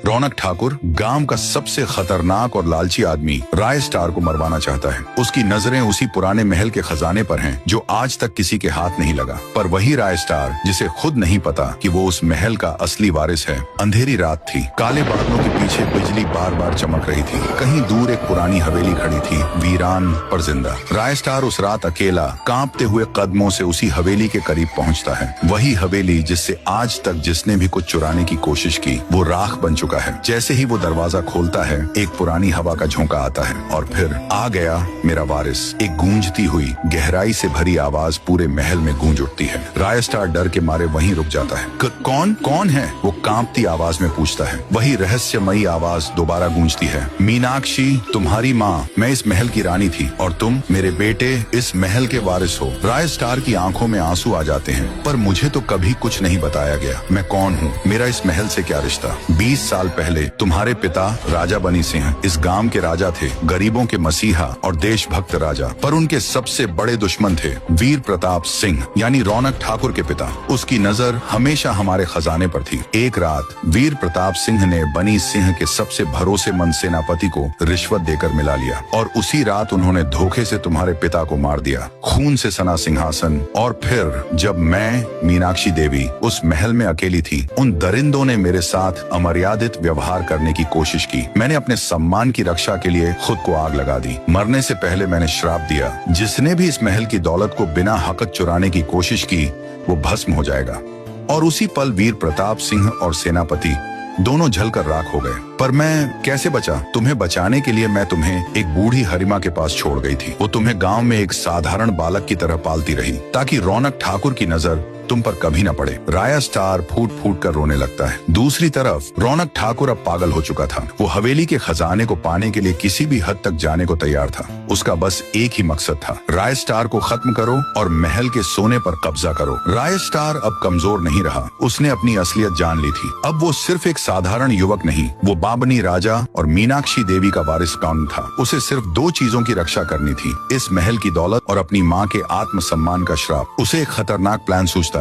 रौनक ठाकुर गांव का सबसे खतरनाक और लालची आदमी राय स्टार को मरवाना चाहता है। उसकी नजरें उसी पुराने महल के खजाने पर हैं जो आज तक किसी के हाथ नहीं लगा। पर वही राय स्टार जिसे खुद नहीं पता कि वो उस महल का असली वारिस है। अंधेरी रात थी, काले बादलों के पीछे बिजली बार बार चमक रही थी। कहीं दूर एक पुरानी हवेली खड़ी थी, वीरान पर जिंदा। राय स्टार उस रात अकेला कांपते हुए कदमों से उसी हवेली के करीब पहुंचता है। वही हवेली जिससे आज तक जिसने भी कुछ चुराने की कोशिश की वो राख बन चुका है। जैसे ही वो दरवाजा खोलता है, एक पुरानी हवा का झोंका आता है और फिर आ गया मेरा वारिस। एक गूंजती हुई गहराई से भरी आवाज पूरे महल में गूंज उठती है। राय स्टार डर के मारे वहीं रुक जाता है। कौन कौन है? वो कांपती आवाज में पूछता है। वही रहस्यमयी आवाज दोबारा गूंजती है। मीनाक्षी, तुम्हारी माँ, मैं इस महल की रानी थी और तुम मेरे बेटे इस महल के वारिस हो। राय स्टार की आंखों में आंसू आ जाते हैं। पर मुझे तो कभी कुछ नहीं बताया गया। मैं कौन हूँ? मेरा इस महल से क्या रिश्ता? 20 साल पहले तुम्हारे पिता राजा बनी सिंह इस गांव के राजा थे, गरीबों के मसीहा और देशभक्त राजा। पर उनके सबसे बड़े दुश्मन थे वीर प्रताप सिंह यानी रौनक ठाकुर के पिता। उसकी नजर हमेशा हमारे खजाने पर थी। एक रात वीर प्रताप सिंह ने बनी सिंह के सबसे भरोसेमंद सेनापति को रिश्वत देकर मिला लिया और उसी रात उन्होंने धोखे से तुम्हारे पिता को मार दिया। खून से सना सिंहासन। और फिर जब मैं मीनाक्षी देवी उस महल में अकेली थी, उन दरिंदों ने मेरे साथ अमर्यादित व्यवहार करने की कोशिश की। मैंने अपने सम्मान की रक्षा के लिए खुद को आग लगा दी। मरने से पहले मैंने श्राप दिया, जिसने भी इस महल की दौलत को बिना हक चुराने की कोशिश की वो भस्म हो जाएगा। और उसी पल वीर प्रताप सिंह और सेनापति दोनों जलकर राख हो गए। पर मैं कैसे बचा? तुम्हें बचाने के लिए मैं तुम्हें एक बूढ़ी हरिमा के पास छोड़ गई थी। वो तुम्हें गांव में एक साधारण बालक की तरह पालती रही ताकि रौनक ठाकुर की नजर तुम पर कभी न पड़े। राय स्टार फूट फूट कर रोने लगता है। दूसरी तरफ रौनक ठाकुर अब पागल हो चुका था। वो हवेली के खजाने को पाने के लिए किसी भी हद तक जाने को तैयार था। उसका बस एक ही मकसद था, राय स्टार को खत्म करो और महल के सोने पर कब्जा करो। राय स्टार अब कमजोर नहीं रहा। उसने अपनी असलियत जान ली थी। अब वो सिर्फ एक साधारण युवक नहीं, वो बाबनी राजा और मीनाक्षी देवी का वारिस कौन था। उसे सिर्फ 2 चीजों की रक्षा करनी थी, इस महल की दौलत और अपनी माँ के आत्मसम्मान का श्राप। उसे एक खतरनाक प्लान सूझता है।